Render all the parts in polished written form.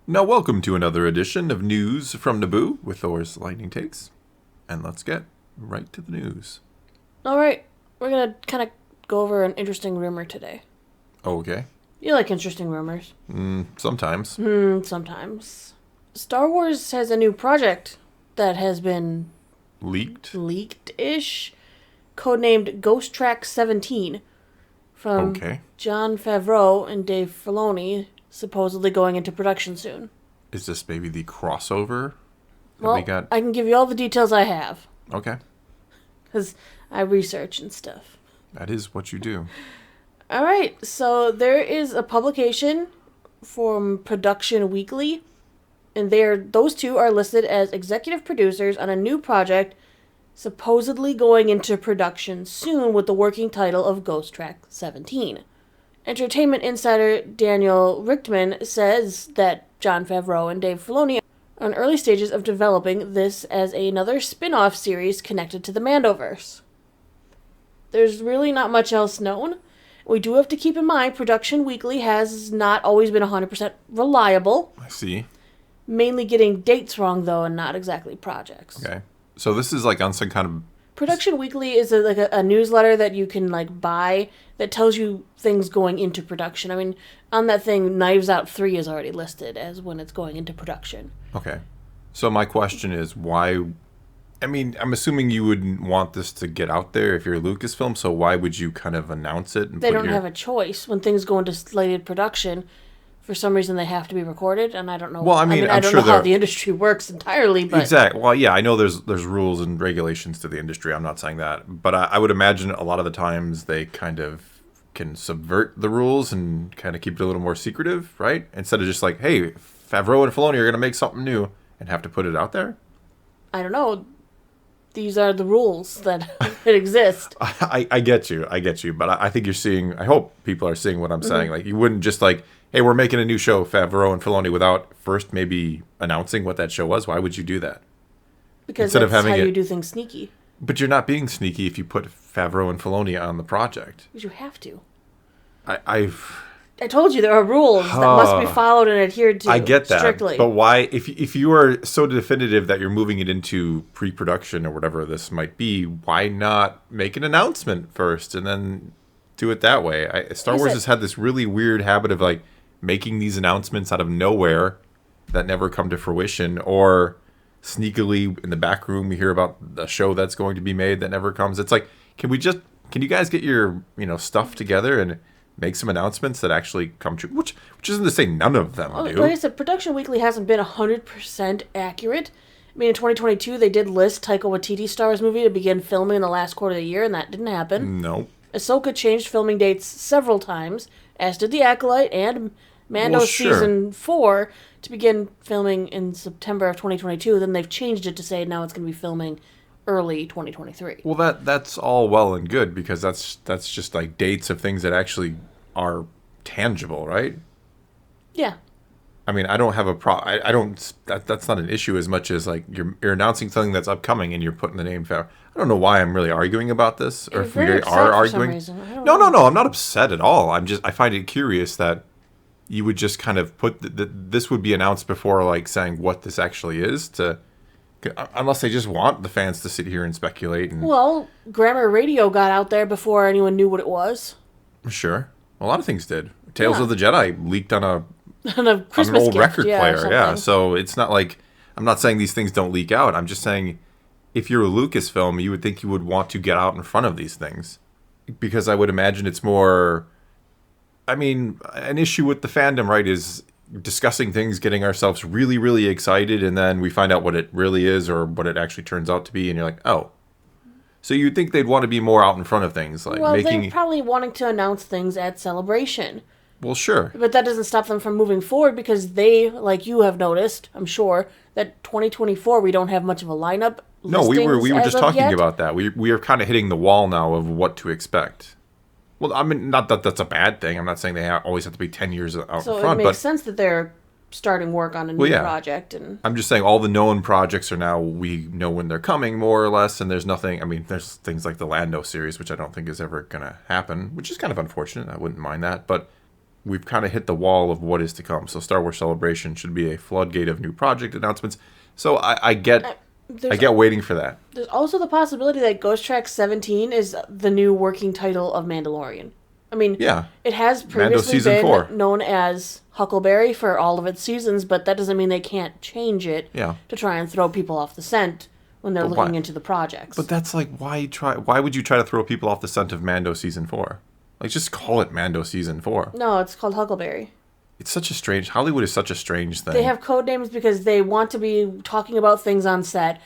Now, welcome to another edition of News from Naboo with Thor's Lightning Takes. And let's get right to the news. All right, we're going to kind of go over an interesting rumor today. Okay. You like interesting rumors? Sometimes. Sometimes. Star Wars has a new project that has been leaked-ish, codenamed Ghost Track 17, from Jon Favreau and Dave Filoni, supposedly going into production soon. Is this maybe the crossover that Well, we got? I can give you all the details I have, Okay. because I research and stuff. That is what you do. All right, so there is a publication from Production Weekly, and those two are listed as executive producers on a new project supposedly going into production soon with the working title of Ghost Track 17. Entertainment insider Daniel Richtman says that Jon Favreau and Dave Filoni are in early stages of developing this as another spin-off series connected to the Mandoverse. There's really not much else known. We do have to keep in mind Production Weekly has not always been 100% reliable. I see. Mainly getting dates wrong, though, and not exactly projects. Okay. So this is like on some kind of... Production Weekly is a newsletter that you can buy that tells you things going into production. I mean, on that thing, Knives Out 3 is already listed as when it's going into production. Okay. So my question is why... I mean, I'm assuming you wouldn't want this to get out there if you're Lucasfilm, so why would you kind of announce it? They don't have a choice. When things go into slated production, for some reason they have to be recorded, and I don't know. Well, I don't know how the industry works entirely, but... Exactly. Well, yeah, I know there's rules and regulations to the industry. I'm not saying that. But I would imagine a lot of the times they kind of can subvert the rules and kind of keep it a little more secretive, right? Instead of just like, hey, Favreau and Filoni are going to make something new and have to put it out there. I don't know. These are the rules that exist. I get you. But I think you're seeing, I hope people are seeing what I'm saying. Like, you wouldn't just like, hey, we're making a new show, Favreau and Filoni, without first maybe announcing what that show was. Why would you do that? Because that's how you do things sneaky. But you're not being sneaky if you put Favreau and Filoni on the project. Because you have to. I told you there are rules that must be followed and adhered to. I get that, strictly. But why, if you are so definitive that you're moving it into pre-production or whatever this might be, why not make an announcement first and then do it that way? Star Wars has had this really weird habit of like making these announcements out of nowhere that never come to fruition, or sneakily in the back room we hear about a show that's going to be made that never comes. It's like, can you guys get your stuff together and make some announcements that actually come true? Which isn't to say none of them do. Like I said, Production Weekly hasn't been 100% accurate. I mean, in 2022, they did list Taika Waititi's Star Wars movie to begin filming in the last quarter of the year, and that didn't happen. No. Ahsoka changed filming dates several times, as did The Acolyte and Mando Season 4 to begin filming in September of 2022. Then they've changed it to say now it's going to be filming early 2023. Well, that's all well and good, because that's just like dates of things that actually are tangible, right? Yeah. I mean, I don't have a I don't. That's not an issue as much as like you're announcing something that's upcoming and you're putting the name Favreau. I don't know why I'm really arguing about this, or if we are arguing. No. I'm not upset at all. I find it curious that you would just kind of put this would be announced before like saying what this actually is, unless they just want the fans to sit here and speculate. Well, Grammar Radio got out there before anyone knew what it was. Sure. A lot of things did. Tales of the Jedi leaked on a Christmas an old record player. Yeah, so it's not like, I'm not saying these things don't leak out. I'm just saying if you're a Lucasfilm, you would think you would want to get out in front of these things. Because I would imagine it's more... I mean, an issue with the fandom, right, is discussing things, getting ourselves really, really excited, and then we find out what it really is or what it actually turns out to be, and you're like, oh. So you'd think they'd want to be more out in front of things, like they're probably wanting to announce things at Celebration. Well, sure. But that doesn't stop them from moving forward, because they, like you have noticed, I'm sure, that 2024 we don't have much of a lineup. No, we were just talking about that. We are kind of hitting the wall now of what to expect. Well, I mean, not that that's a bad thing. I'm not saying they always have to be 10 years out in front. So it makes sense that they're starting work on a new project. And I'm just saying all the known projects are now, we know when they're coming, more or less, and there's nothing... I mean, there's things like the Lando series, which I don't think is ever going to happen, which is kind of unfortunate. I wouldn't mind that. But we've kind of hit the wall of what is to come. So Star Wars Celebration should be a floodgate of new project announcements. So I get waiting for that. There's also the possibility that Ghost Track 17 is the new working title of Mandalorian. I mean, yeah, it has previously been 4. known as Huckleberry for all of its seasons, but that doesn't mean they can't change it to try and throw people off the scent when they're looking into the projects. But that's like, why would you try to throw people off the scent of Mando Season 4? Like, just call it Mando Season 4. No, it's called Huckleberry. It's such a strange... Hollywood is such a strange thing. They have code names because they want to be talking about things on set,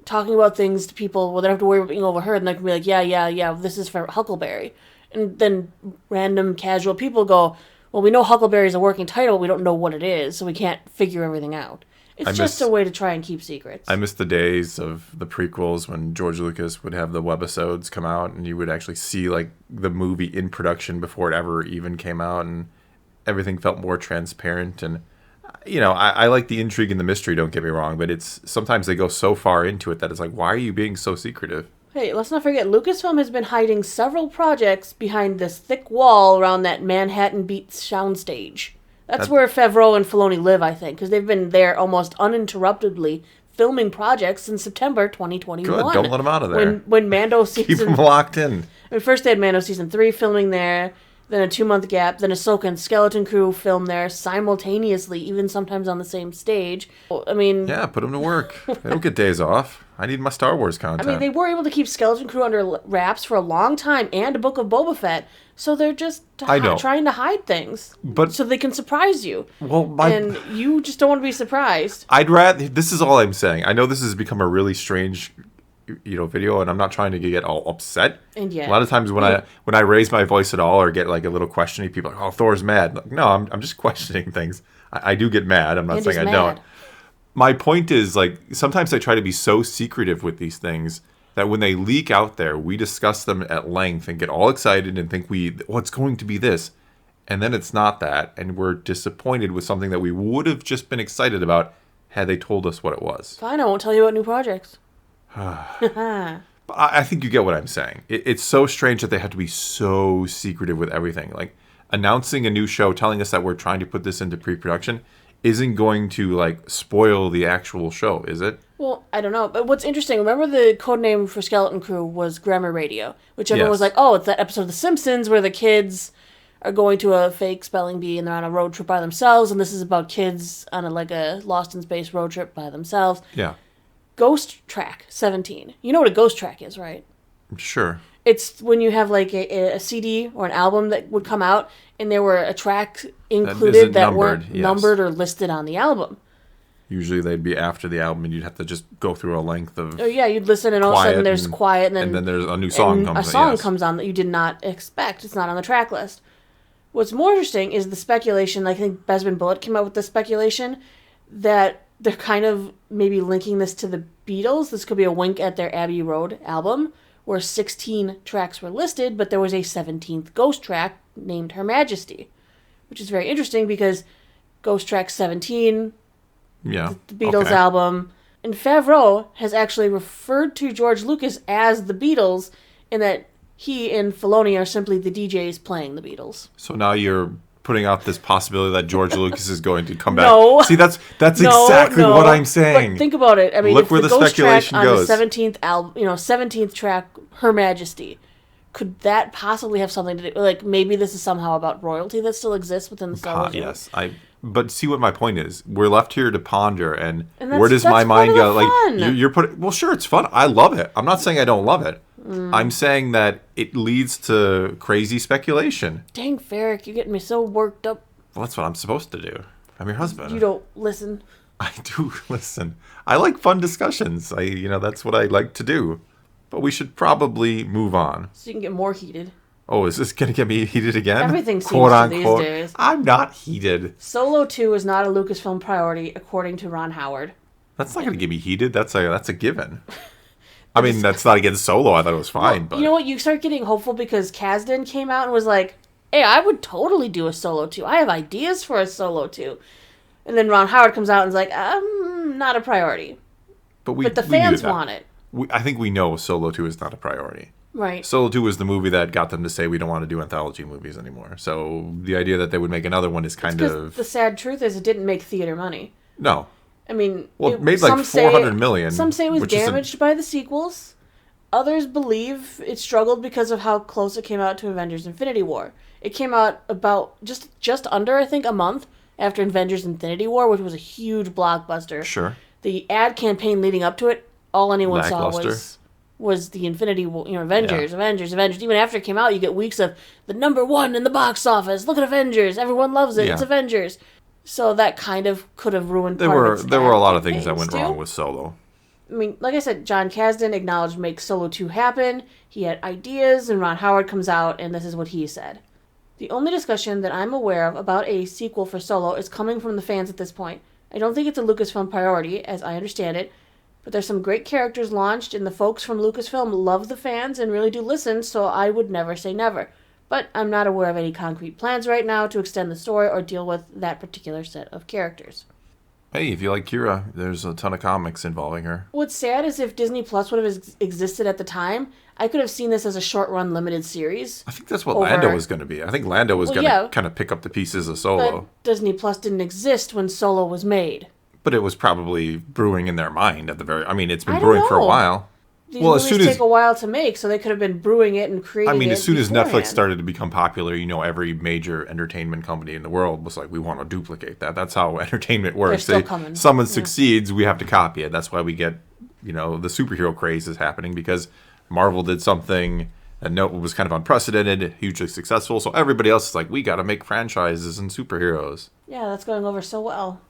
talking about things to people where they don't have to worry about being overheard, and they can be like, yeah, this is for Huckleberry. And then random casual people go, well, we know Huckleberry is a working title, we don't know what it is, so we can't figure everything out. It's just a way to try and keep secrets. I miss the days of the prequels when George Lucas would have the webisodes come out and you would actually see like the movie in production before it ever even came out, and everything felt more transparent. And I like the intrigue and the mystery, don't get me wrong, but it's sometimes they go so far into it that it's like, why are you being so secretive? Hey, let's not forget, Lucasfilm has been hiding several projects behind this thick wall around that Manhattan Beach soundstage. That's where Favreau and Filoni live, I think, because they've been there almost uninterruptedly filming projects since September 2021. Good, don't let them out of there. When Mando season... Keep them locked in. I mean, first they had Mando Season 3 filming there, then a 2-month gap, then Ahsoka and Skeleton Crew filmed there simultaneously, even sometimes on the same stage. I mean... Yeah, put them to work. They don't get days off. I need my Star Wars content. I mean, they were able to keep Skeleton Crew under wraps for a long time, and a Book of Boba Fett, so they're just trying to hide things, so they can surprise you. Well, and you just don't want to be surprised. I'd rather... This is all I'm saying. I know this has become a really strange... video, and I'm not trying to get all upset. And yet, a lot of times when I raise my voice at all or get like a little questioning, people are like, "Oh, Thor's mad." Like, no, I'm just questioning things. I do get mad. I'm not saying I don't. My point is, like, sometimes I try to be so secretive with these things that when they leak out there, we discuss them at length and get all excited and think it's going to be this, and then it's not that, and we're disappointed with something that we would have just been excited about had they told us what it was. Fine, I won't tell you about new projects. I think you get what I'm saying. It's so strange that they have to be so secretive with everything. Like, announcing a new show, telling us that we're trying to put this into pre-production isn't going to, like, spoil the actual show, is it? Well, I don't know. But what's interesting, remember the codename for Skeleton Crew was Grammar Radio, which everyone was like, oh, it's that episode of The Simpsons where the kids are going to a fake spelling bee and they're on a road trip by themselves, and this is about kids on a Lost in Space road trip by themselves. Yeah. Ghost Track 17. You know what a ghost track is, right? Sure. It's when you have like a CD or an album that would come out and there were a track included that weren't numbered or listed on the album. Usually they'd be after the album and you'd have to just go through a length of... Oh yeah, you'd listen and all of a sudden there's quiet and then there's a new song comes on. A song comes on that you did not expect. It's not on the track list. What's more interesting is the speculation. I think Besman Bullet came up with the speculation that they're kind of maybe linking this to the Beatles. This could be a wink at their Abbey Road album, where 16 tracks were listed, but there was a 17th ghost track named Her Majesty, which is very interesting because Ghost Track 17, the Beatles album, and Favreau has actually referred to George Lucas as the Beatles, and that he and Filoni are simply the DJs playing the Beatles. So now you're putting out this possibility that George Lucas is going to come back. No. See, that's exactly what I'm saying. But think about it. I mean, look where the speculation goes. On the 17th album, 17th track, Her Majesty, could that possibly have something to do? Like, maybe this is somehow about royalty that still exists within the Star Wars. Yes, but see what my point is. We're left here to ponder, and where does my mind go? Like, you're putting. Well, sure, it's fun. I love it. I'm not saying I don't love it. I'm saying that it leads to crazy speculation. Dang, Ferrick, you're getting me so worked up. Well, that's what I'm supposed to do. I'm your husband. You don't listen. I do listen. I like fun discussions. That's what I like to do. But we should probably move on. So you can get more heated. Oh, is this going to get me heated again? Everything seems to these days. I'm not heated. Solo 2 is not a Lucasfilm priority, according to Ron Howard. That's not going to get me heated. That's a given. I mean, that's not against Solo. I thought it was fine. But you know what? You start getting hopeful because Kasdan came out and was like, hey, I would totally do a Solo 2. I have ideas for a Solo 2. And then Ron Howard comes out and is like, not a priority. But the fans want it. I think we know Solo 2 is not a priority. Right. Solo 2 was the movie that got them to say we don't want to do anthology movies anymore. So the idea that they would make another one is kind of... The sad truth is it didn't make theater money. No. I mean... Well, it made like $400 million. Some say it was damaged by the sequels. Others believe it struggled because of how close it came out to Avengers Infinity War. It came out about just under, I think, a month after Avengers Infinity War, which was a huge blockbuster. Sure. The ad campaign leading up to it, all anyone saw was the Infinity War, Avengers. Even after it came out, you get weeks of the #1 in the box office. Look at Avengers. Everyone loves it. Yeah. It's Avengers. So that kind of could have ruined there were a lot of things that went wrong with Solo. I mean, like I said, John Kasdan acknowledged make Solo 2 happen. He had ideas, and Ron Howard comes out, and this is what he said. The only discussion that I'm aware of about a sequel for Solo is coming from the fans at this point. I don't think it's a Lucasfilm priority, as I understand it, but there's some great characters launched, and the folks from Lucasfilm love the fans and really do listen, so I would never say never. But I'm not aware of any concrete plans right now to extend the story or deal with that particular set of characters. Hey, if you like Kira, there's a ton of comics involving her. What's sad is if Disney Plus would have existed at the time, I could have seen this as a short-run limited series. I think that's what Lando was going to be. I think Lando was going to kind of pick up the pieces of Solo. But Disney Plus didn't exist when Solo was made. But it was probably brewing in their mind at the very... I mean, it's been brewing for a while. These movies take a while to make, so they could have been brewing it and creating it. I mean, as soon as Netflix started to become popular, every major entertainment company in the world was like, we want to duplicate that. That's how entertainment works. They're still coming. Someone succeeds, we have to copy it. That's why we get, the superhero craze is happening, because Marvel did something that was kind of unprecedented, hugely successful. So everybody else is like, we got to make franchises and superheroes. Yeah, that's going over so well.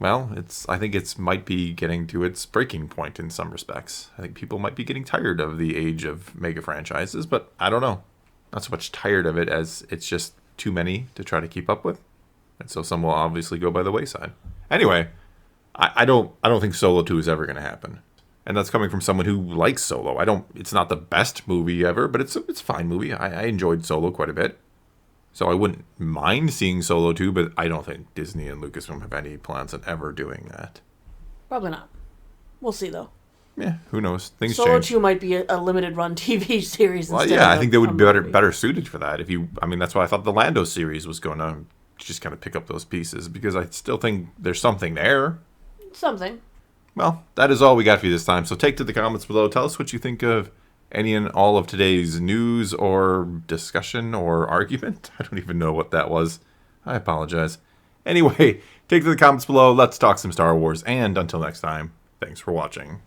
Well, I think it might be getting to its breaking point in some respects. I think people might be getting tired of the age of mega franchises, but I don't know. Not so much tired of it as it's just too many to try to keep up with. And so some will obviously go by the wayside. Anyway, I don't think Solo 2 is ever going to happen. And that's coming from someone who likes Solo. It's not the best movie ever, but it's a fine movie. I enjoyed Solo quite a bit. So I wouldn't mind seeing Solo 2, but I don't think Disney and Lucasfilm have any plans on ever doing that. Probably not. We'll see, though. Yeah, who knows? Things Solo change. 2 might be a limited-run TV series. Well, yeah, I think they would be better suited for that. That's why I thought the Lando series was going to just kind of pick up those pieces, because I still think there's something there. Something. Well, that is all we got for you this time. So take to the comments below. Tell us what you think of any and all of today's news or discussion or argument. I don't even know what that was. I apologize. Anyway, take to the comments below. Let's talk some Star Wars. And until next time, thanks for watching.